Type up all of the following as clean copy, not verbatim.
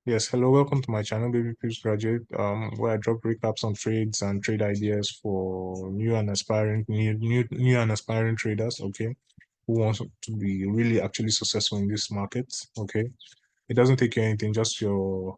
Yes, hello, welcome to my channel, Baby Pips Graduate, where I drop recaps on trades and trade ideas for new and aspiring traders, okay, who wants to be really actually successful in this market, okay. It doesn't take you anything, just your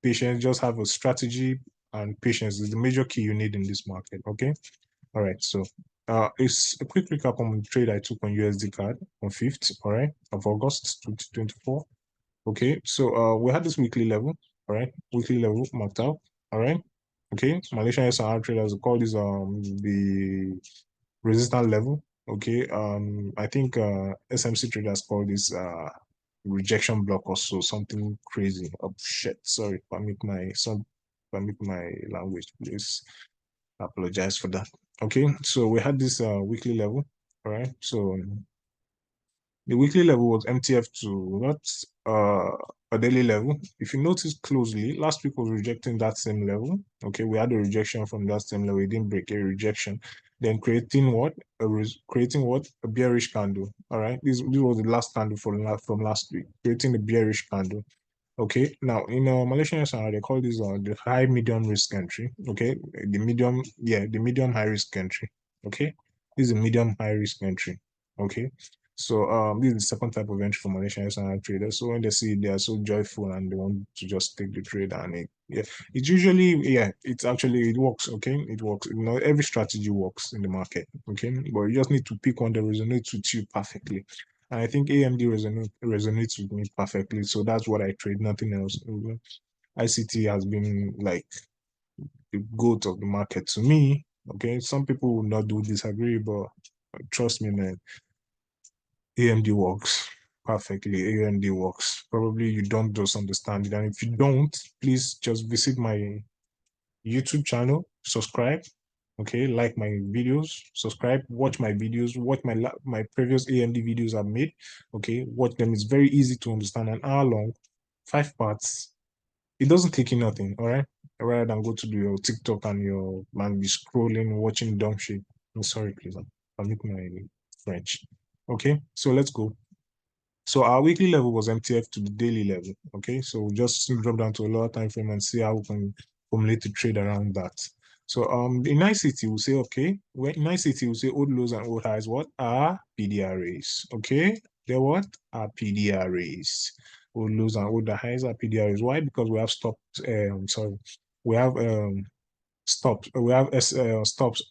patience, just have a strategy, and patience is the major key you need in this market, okay. All right, so it's a quick recap on the trade I took on Usdcad on 5th, all right, of August 2024. Okay, so we had this weekly level, all right, weekly level marked out, all right. Okay, Malaysian SR traders call this the resistance level. Okay, I think SMC traders call this rejection block or so, something crazy. Oh shit, sorry, permit my language, please. I apologize for that. Okay, so we had this weekly level, all right. So the weekly level was MTF to not a daily level. If you notice closely, last week was rejecting that same level. Okay, we had a rejection from that same level. It didn't break a rejection. Then creating what? Creating what? A bearish candle. All right, this was the last candle from last week. Creating the bearish candle. Okay, now in Malaysian SR, they call this the high medium risk entry. Okay, the medium high risk entry. Okay, this is a medium high risk entry. Okay, so this is the second type of entry for Malaysian SR traders. So when they see it, they are so joyful and they want to just take the trade, and it's usually it works. Okay, it works. You know, every strategy works in the market. Okay, but you just need to pick one that resonates with you perfectly. And I think AMD resonates with me perfectly. So that's what I trade, nothing else. ICT has been like the goat of the market to me. Okay, some people will not do disagree, but trust me, man, AMD works perfectly. AMD works. Probably you don't just understand it. And if you don't, please just visit my YouTube channel, subscribe, okay, like my videos, subscribe, watch my videos, watch my previous AMD videos I've made, okay, watch them. It's very easy to understand, an hour long, 5 parts. It doesn't take you nothing, all right, rather than go to your TikTok and your man be scrolling, watching dumb shit. I'm sorry, please, I'm making my French. Okay, so let's go. So our weekly level was MTF to the daily level. Okay, so we just drop down to a lower time frame and see how we can formulate a trade around that. So in ICT we'll say okay. When in ICT we'll say old lows and old highs what are PDRAs. Okay, they're what are PDRAs. Old lows and old highs are PDRAs. Why? Because we have stopped. Sorry, we have stops. We have stops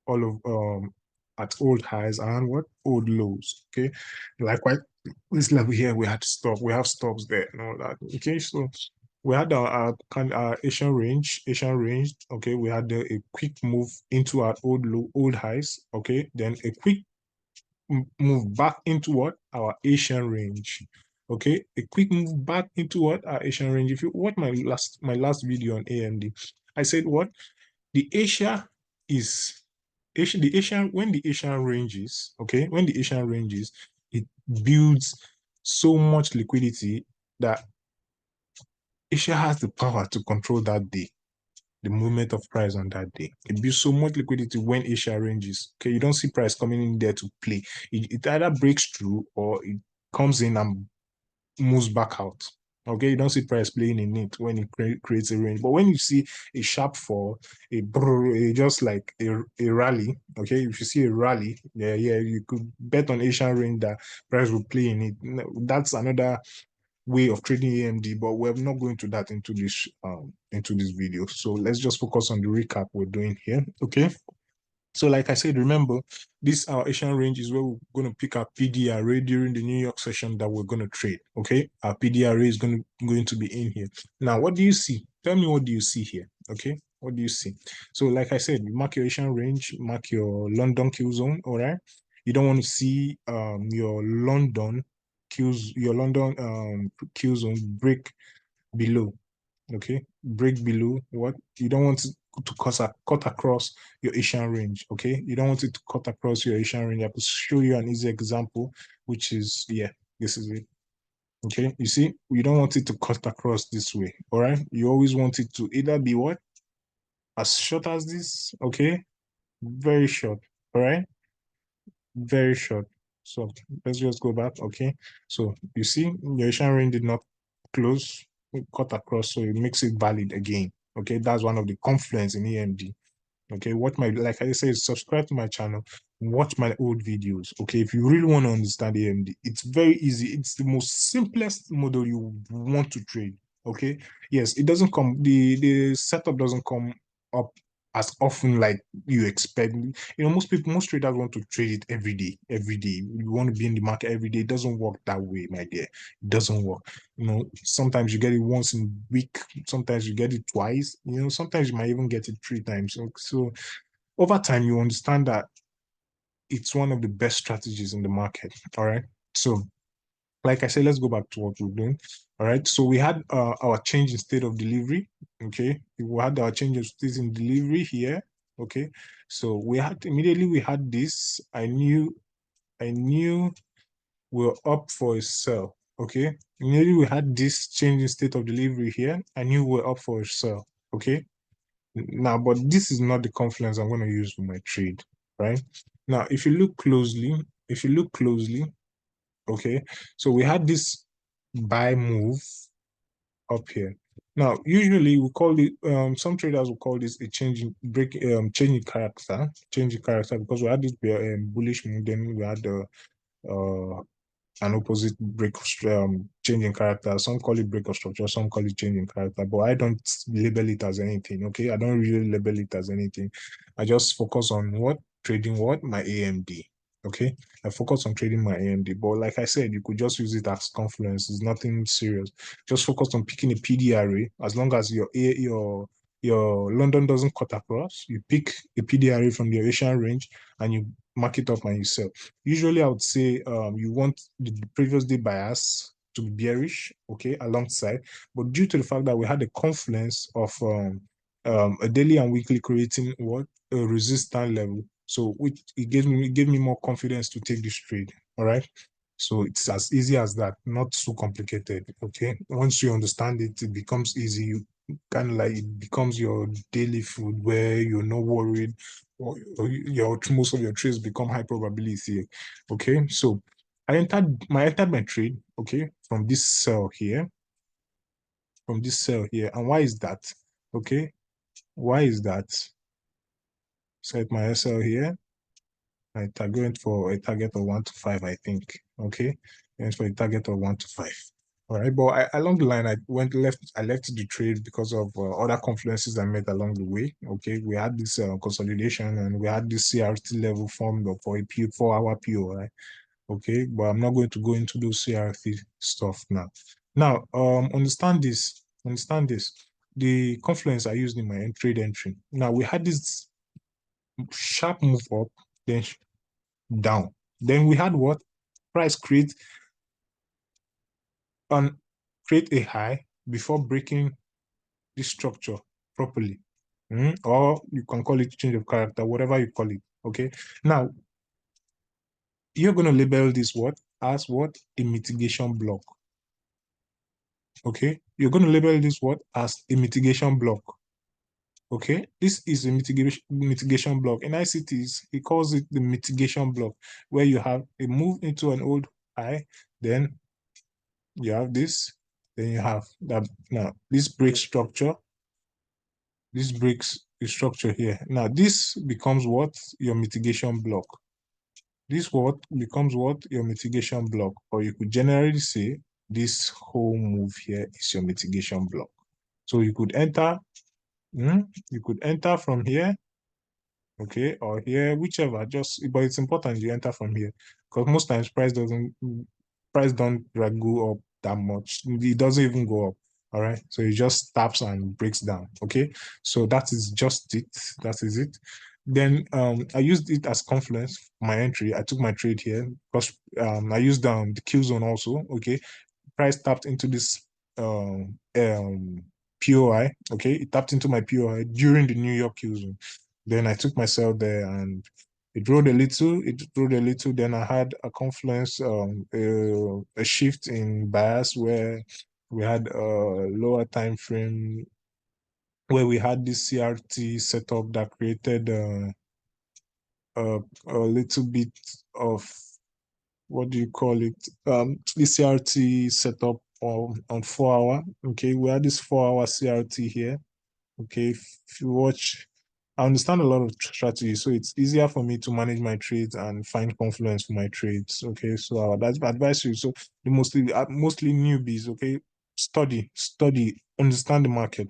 all of at old highs and what old lows. Okay, likewise this level here we had stop, we have stops there and all that. Okay, so we had our kind of Asian range. Okay, we had a quick move into our old highs. Okay, then a quick move back into what our Asian range. Okay, a quick move back into what our Asian range. If you watch my last video on AMD, I said what the Asia is the Asian, when the Asian ranges, okay, when the Asian ranges, it builds so much liquidity that Asia has the power to control that day, the movement of price on that day. It builds so much liquidity when Asia ranges. Okay, you don't see price coming in there to play. It either breaks through or it comes in and moves back out. Okay, you don't see price playing in it when it creates a range. But when you see a sharp fall, just like a rally, okay, if you see a rally, you could bet on Asian range that price will play in it. That's another way of trading AMD, but we're not going to that into this video. So let's just focus on the recap we're doing here. Okay. So like I said, remember, this our Asian range is where we're going to pick our PDRA during the New York session that we're going to trade. Okay, our PDRA is going to be in here. Now, what do you see? Tell me, what do you see here? Okay, what do you see? So like I said, mark your Asian range, mark your London Q zone. All right, you don't want to see your London Q zone break below. Okay, break below what you don't want to cut across your Asian range. Okay, you don't want it to cut across your Asian range. I could show you an easy example, which is this is it. Okay, you see, you don't want it to cut across this way. All right, you always want it to either be what as short as this. Okay, very short. All right, very short. So let's just go back. Okay, so you see your Asian range did not close. cut across, so it makes it valid again. Okay, that's one of the confluence in EMD. Okay, watch my, like I said, subscribe to my channel, watch my old videos. Okay, if you really want to understand AMD, it's very easy. It's the most simplest model you want to trade. Okay, yes, it doesn't come, the setup doesn't come up as often like you expect. Most people, most traders want to trade it every day. Every day you want to be in the market every day. It doesn't work that way, my dear. It doesn't work. Sometimes you get it once in a week, sometimes you get it twice, sometimes you might even get it 3 times. So over time, you understand that it's one of the best strategies in the market. All right. So, like I said, let's go back to what we're doing. All right. So we had our change in state of delivery. Okay. We had our change of state in delivery here. Okay. So we had immediately we had this. I knew we're up for a sell. Okay. Immediately we had this change in state of delivery here. I knew we're up for a sell. Okay. Now, but this is not the confluence I'm going to use for my trade, right? Now, if you look closely, okay, so we had this buy move up here. Now, usually we call it, some traders will call this a change in character, because we had this bullish move, then we had the uh, an opposite break change in character. Some call it break of structure, some call it change in character, but I don't label it as anything. Okay, I don't really label it as anything. I just focus on my AMD. Okay, I focus on trading my AMD. But like I said, you could just use it as confluence. It's nothing serious. Just focus on picking a PDRA. As long as your London doesn't cut across, you pick a PDRA from the Asian range and you mark it up and you sell. Usually, I would say you want the previous day bias to be bearish, okay, alongside. But due to the fact that we had a confluence of a daily and weekly creating what a resistance level, so which it gave me more confidence to take this trade. All right. So it's as easy as that, not so complicated. Okay. Once you understand it, it becomes easy. You kind of like it becomes your daily food where you're not worried, or most of your trades become high probability. Okay, so I entered my trade, okay, from this sell here, and why is that? Okay, why is that? Set my SL here. I target for a target of 1 to 5, I think. Okay, and for a target of 1 to 5. All right, but along the line, I left the trade because of other confluences I made along the way. Okay, we had this consolidation, and we had this CRT level formed up for a 4-hour PO, right? Okay, but I'm not going to go into those CRT stuff now. Now, understand this. Understand this. The confluence I used in my trade entry. Now we had this sharp move up, then down. Then we had what? Price create a high before breaking this structure properly. Or you can call it change of character, whatever you call it. Okay. Now you're gonna label this what as what? A mitigation block. Okay. You're gonna label this what as a mitigation block. Okay, this is a mitigation block. In ICTs, he calls it the mitigation block, where you have a move into an old high, then you have this, then you have that. Now, this breaks structure. This breaks the structure here. Now, this becomes what? Your mitigation block. This what becomes what? Your mitigation block. Or you could generally say this whole move here is your mitigation block. So you could enter, you could enter from here, okay, or here, whichever. Just, but it's important you enter from here, because most times price don't like go up that much. It doesn't even go up. All right, so it just taps and breaks down. Okay, so that is just it. That is it. Then I used it as confluence for my entry. I took my trade here because I used the Q zone also. Okay, price tapped into this POI. Okay, it tapped into my POI during the New York Q zone. Then I took myself there and it rode a little. It rode a little. Then I had a confluence, a shift in bias where we had a lower time frame where we had this CRT setup that created a little bit of, what do you call it? The CRT setup on 4 hour. Okay, we had this 4 hour CRT here. Okay, if you watch, I understand a lot of strategy, so it's easier for me to manage my trades and find confluence for my trades. Okay, so I would advise you. So the mostly newbies. Okay, study, understand the market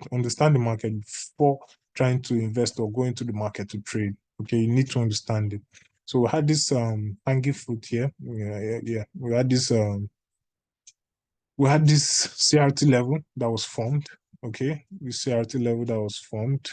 before trying to invest or go into the market to trade. Okay, you need to understand it. So we had this hanging fruit here. Yeah. We had this CRT level that was formed. Okay, the CRT level that was formed.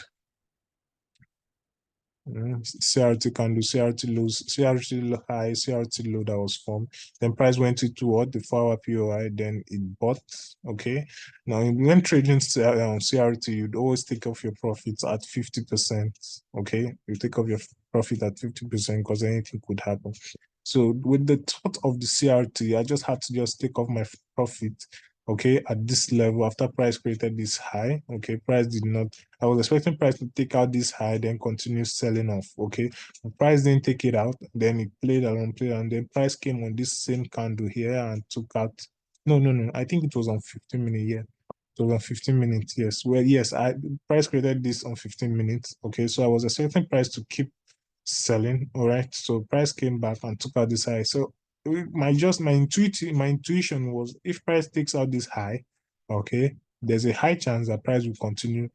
CRT candle, CRT lows, CRT high, CRT low that was formed. Then price went into what? The 4 hour POI, then it bought. Okay. Now, when trading CRT, you'd always take off your profits at 50%. Okay. You take off your profit at 50% because anything could happen. So, with the thought of the CRT, I just had to just take off my profit. Okay, at this level after price created this high. Okay, price did not, I was expecting price to take out this high, then continue selling off. Okay, the price didn't take it out, then it played around, then price came on this same candle here and took out. No. I think it was on 15 minute here. It was on 15 minutes. Yes. Well, yes, price created this on 15 minutes. Okay, so I was expecting price to keep selling. All right. So price came back and took out this high. So my intuition was if price takes out this high, okay, there's a high chance that price will continue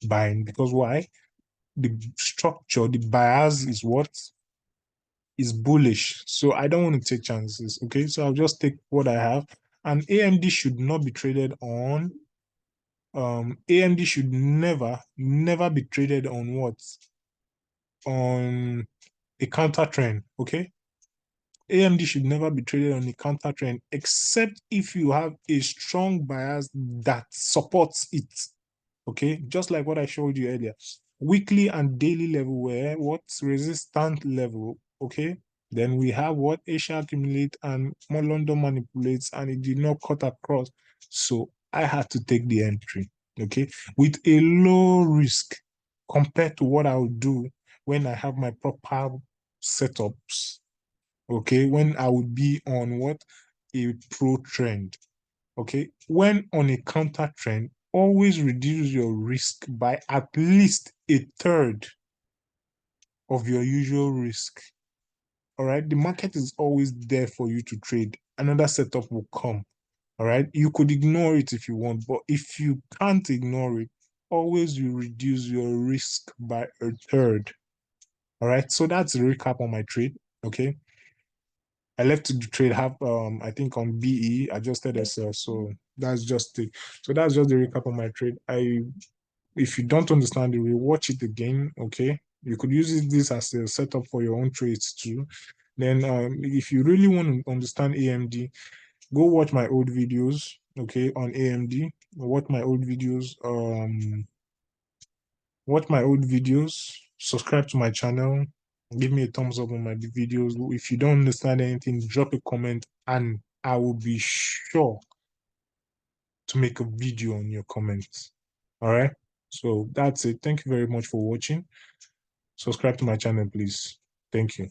buying because why? The structure, the bias is what is bullish. So I don't want to take chances. Okay, so I'll just take what I have. And AMD should not be traded on. AMD should never be traded on what? On a counter trend. Okay. AMD should never be traded on a counter trend except if you have a strong bias that supports it. Okay, just like what I showed you earlier. Weekly and daily level were what's resistant level. Okay, then we have what Asia accumulate and more London manipulates, and it did not cut across. So I had to take the entry. Okay, with a low risk compared to what I would do when I have my proper setups. Okay, when I would be on what? A pro trend. Okay, when on a counter trend, always reduce your risk by at least a third of your usual risk. All right, the market is always there for you to trade. Another setup will come. All right, you could ignore it if you want, but if you can't ignore it, always you reduce your risk by a third. All right, so that's a recap on my trade. Okay, I left the trade half, I think on BE, adjusted SL. So that's just it. So that's just the recap on my trade. If you don't understand it, rewatch it again. Okay, you could use this as a setup for your own trades too. Then, if you really want to understand AMD, go watch my old videos. Okay, on AMD, watch my old videos. Watch my old videos. Subscribe to my channel. Give me a thumbs up on my videos. If you don't understand anything, drop a comment and I will be sure to make a video on your comments. All right. So that's it. Thank you very much for watching. Subscribe to my channel, please. Thank you.